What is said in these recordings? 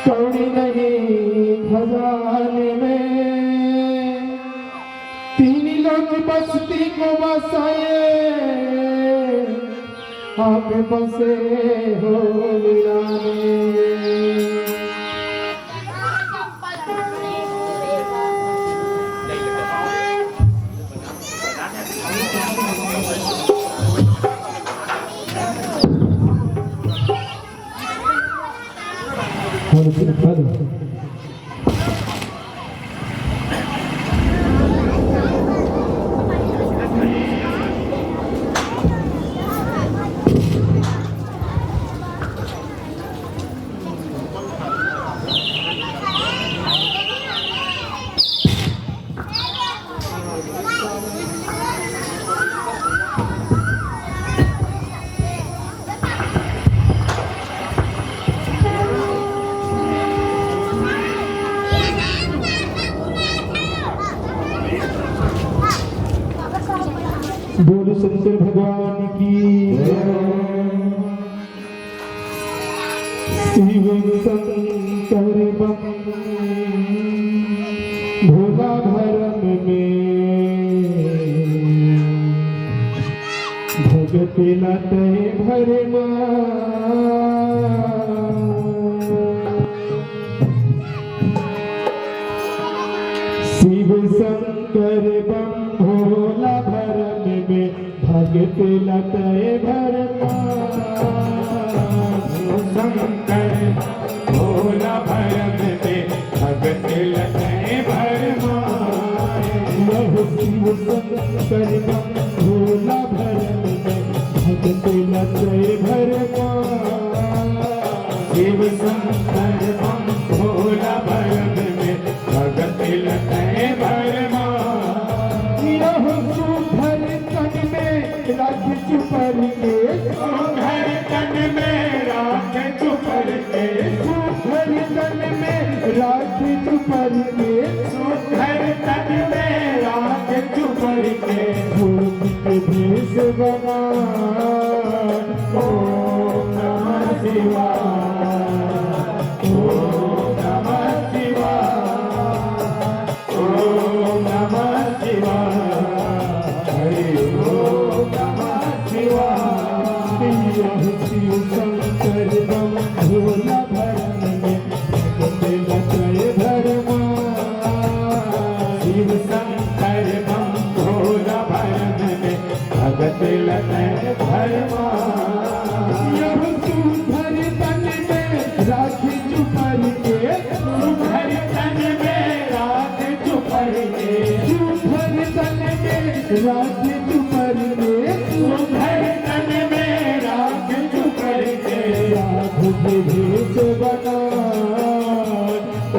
कौड़ी नहीं खजाने में, तीन लोग बस्ती को बसाए, आप बसे हो वीराने। बोल शंकर भगवान की शिव शंकर बम भोला भरम में भगत लते भरमा शिव शंकर बम भोला भरम में भगत लते भरमा शंकर भोला भरम में भगत लते भरमा शिव शंकर बम भोला भरम में भगत लते भरमा शिव शंकर बम भोला भरम में भगत लते भरमा राख चुपर के घर तन में राख चुपर के घर तन में राख चुपर के घर तन में राख चुपर के के भेष बना ओम नमः शिवाय ओम नमः शिवाय ओम नमः शिवाय हरि ओम नमः शिवाय शिव शंकर बम भोला भरम में भगत लते भरमा शिव शंकर बम भोला भरम में भगत लते भरमा यह सुधर तन में राखी चुपर के सुधर तन में राख चुपर के सुधर तन में राखी चुपर के सुधर तन में राख चुपर के साधु के भेष बना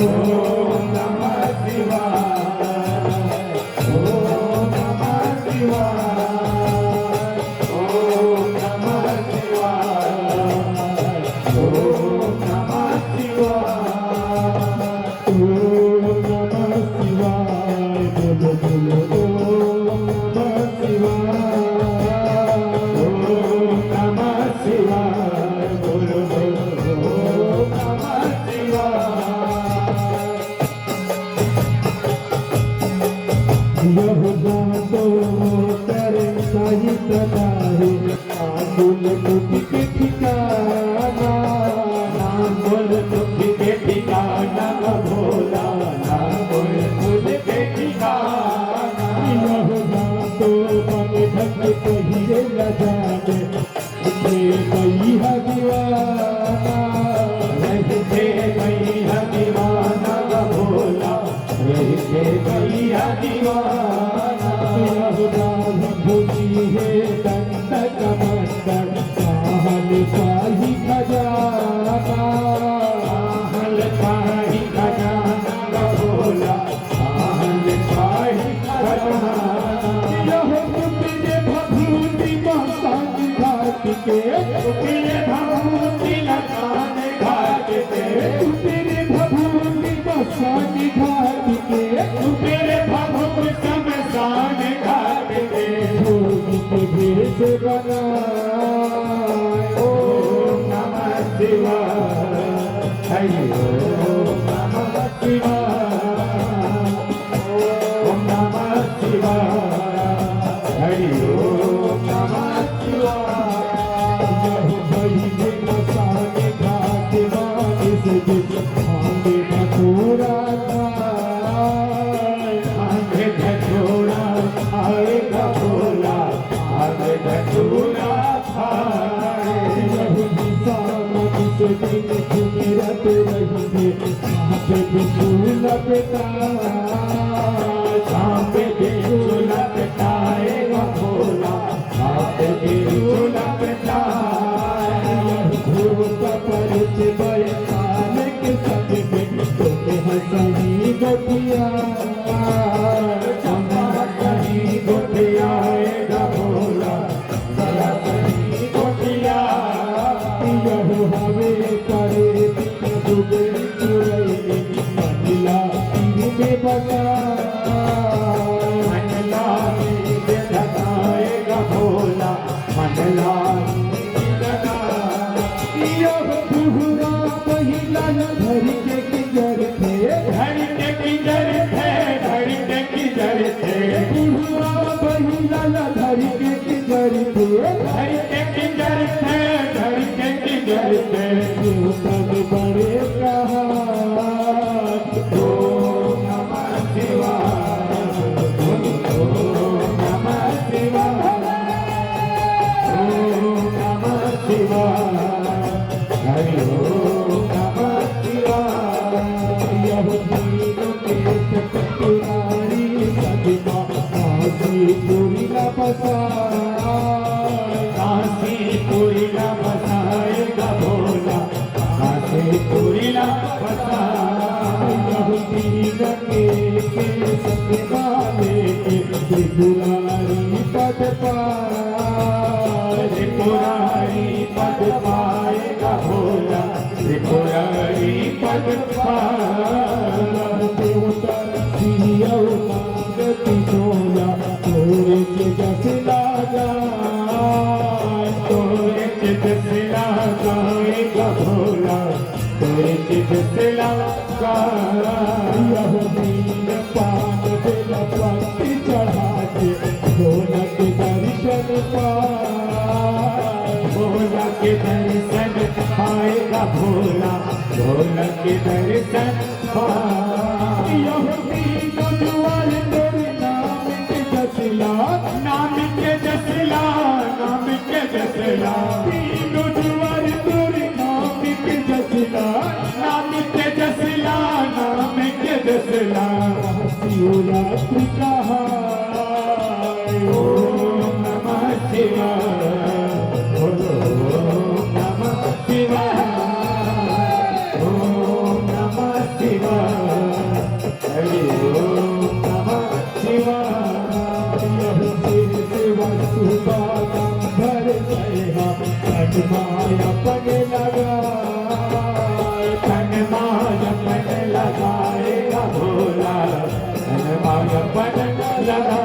ओम नमः शिवाय ओम नमः शिवाय ओम नमः शिवाय ओम नमः शिवाय ओम नमः शिवाय बोलो बोलो ओम नमः शिवाय ओम नमः शिवाय बोलो बोलो ओम नमः शिवाय यह गातो कर सही सदारे आकुल दुख के ठिकाना नाम बोल दुख के ठिकाना भोला नाम बोल दुख के ठिकाना यह गातो मन भक्त कहिए न जाने उसे कही है दीवाना रहते मैया दीवाना भोला रहते मैया दीवाना यह गान भूमि है दंड कमंडल साहल शाही खजाना आहल शाही खजाना भोला आहल शाही खजाना यह तेरे भभूति मस्तान घाट के तेरे भभूति लगान घाट पे तेरे भभूति मस्तान घाट के तेरे भभूति शमशान घाट पे भोगी के भेष बना ओम नमः शिवाय हरि ओम के भांग धतूरा भांग धतूरा खाएगा भोला, भांग धतूरा खाएगा। से दिन घूमरत रहेंगे सांप बिछू लपटाए, सांप बिच्छू लपटाएगा भोला, सांप बिच्छू लपटाए। घोर परच बयसाल के संग में तुम्हें हंसनी गोपिया, कहीं गोटियाएगा भोला, सही गोटिया। यह हवे करे डूबे चुरई मंडला तीर में बसा, मंडला में लगाएगा भोला, मंडला यह बुढ़ा महिला धर के किजर थे, धड़ के किधर थे, धड़ के किधर थे, बुढ़ा महिला धर के किजर थे, धड़ के किधर थे, धड़ के किधर थे। तब बड़े कहा ओम नमः शिवाय, ओम नमः शिवाय, ओम नमः शिवाय, हरि ओम नमः शिवाय। यह तीनों के चतुरारी सदमा काशी पूरी न बसा, काशी पूरी न बसाएगा भोला, काशी पूरी न बसाएगा। यह तीन के सदमा लेके त्रिपुरारी पद पाए, त्रिपुरारी पद पाएगा भोला, त्रिपुरारी पद पाएगा। देवता सिया मांगती सोया तोरे के जस लागा, तोरे चित से लगाएगा भोला, तोरे चित से लगा। यह दीन पान बेल पंक्ति चढ़ा के ढोलक दर्शन पाए, भोला के दर्शन पाएगा भोला, भोला के दर्शन पाए। यह दीन जुआल तोरे नाम के जसला, नाम के जसला, नाम के जसला, दीन जुआल तोरे नाम के जसला, नाम के जसला, नाम के जसला। शिवरात्रि कहा ओम नमः शिवाय, ओम नमः शिवाय, ओम नमः शिवाय, हरि ओम नमः शिवाय। यह सिर से वसुबा भर गया माया पग लगा, तन माया पन लगाएगा भोला, तन माया पन लगा।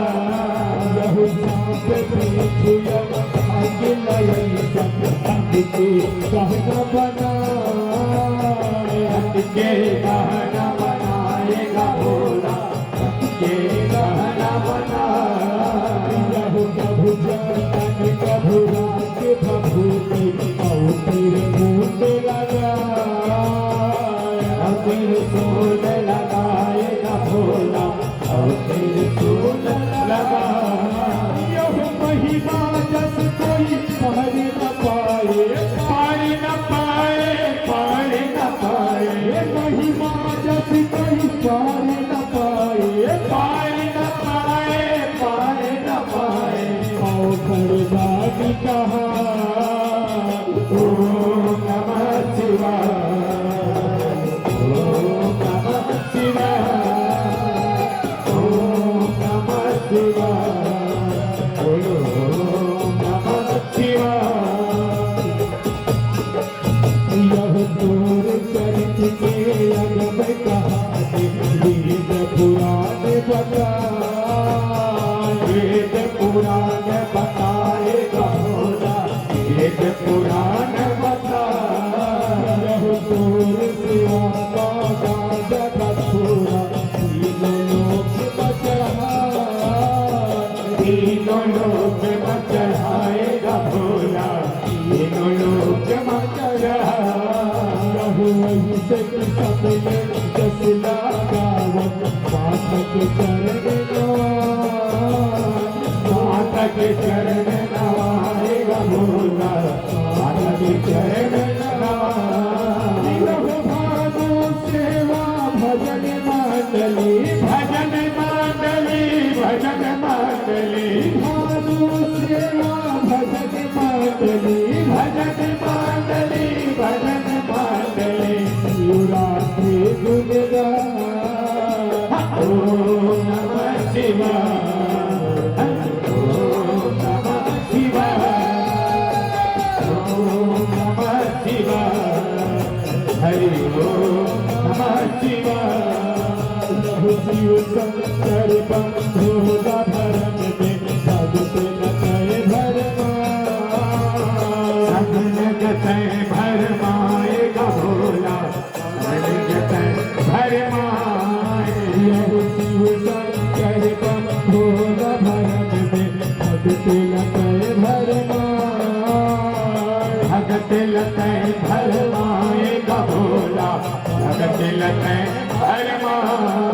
यह सांप पीछे आगे लई सब के कहना बना, के गहना बनाएगा भोला, के गहना बना। यह प्रभु जन प्रभु राज प्रभु की और तेरे मुंड लगा, फिर सूल लगाएगा भोला, और फिर सूल लगा। यह महिमा जस कोई पढ़ न पाए, पार न पाए, पार न पाए, महिमा से सब ये जसला गावन पाठक चरण नवान पाठक चरण नवाएगा भोला पाठक चरण नवाएगा भानु सेवा भजन मंडली भजन मंडली भजन मंडली भानु सेवा भजन मंडली भजन मंडली भजन मंडली शिवरात्रि गुणगान ओम नमः शिवाय ओम नमः शिवाय ओम नमः शिवाय हरि ओम नमः शिवाय शिव शंकर बंधुरा भरम में भगत लतय भरमा सगन जतय भरमाएगा भोला सगन जतय भरमाए शिव शंकर बंधुरा भरम में भगत लतय भरमा भगत लतय भरमाएगा भोला भगत लतय भरमाए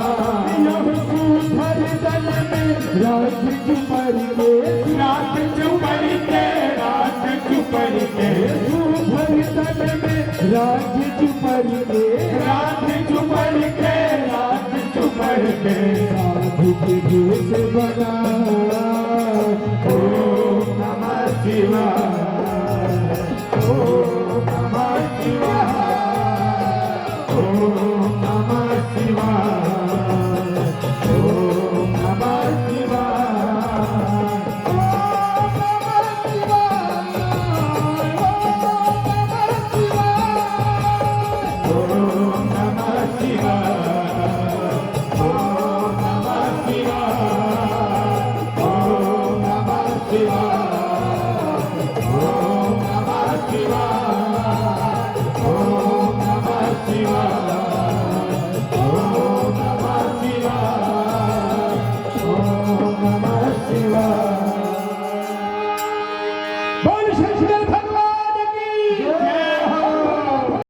हर दल में राज चुपर के रात चुपर के रात चुपर के हर दल में राज चुपर के रात चुपर के रात चुपर के साधु के भेष बना ओम नमः शिवाय ओम नमः शिवाय ओम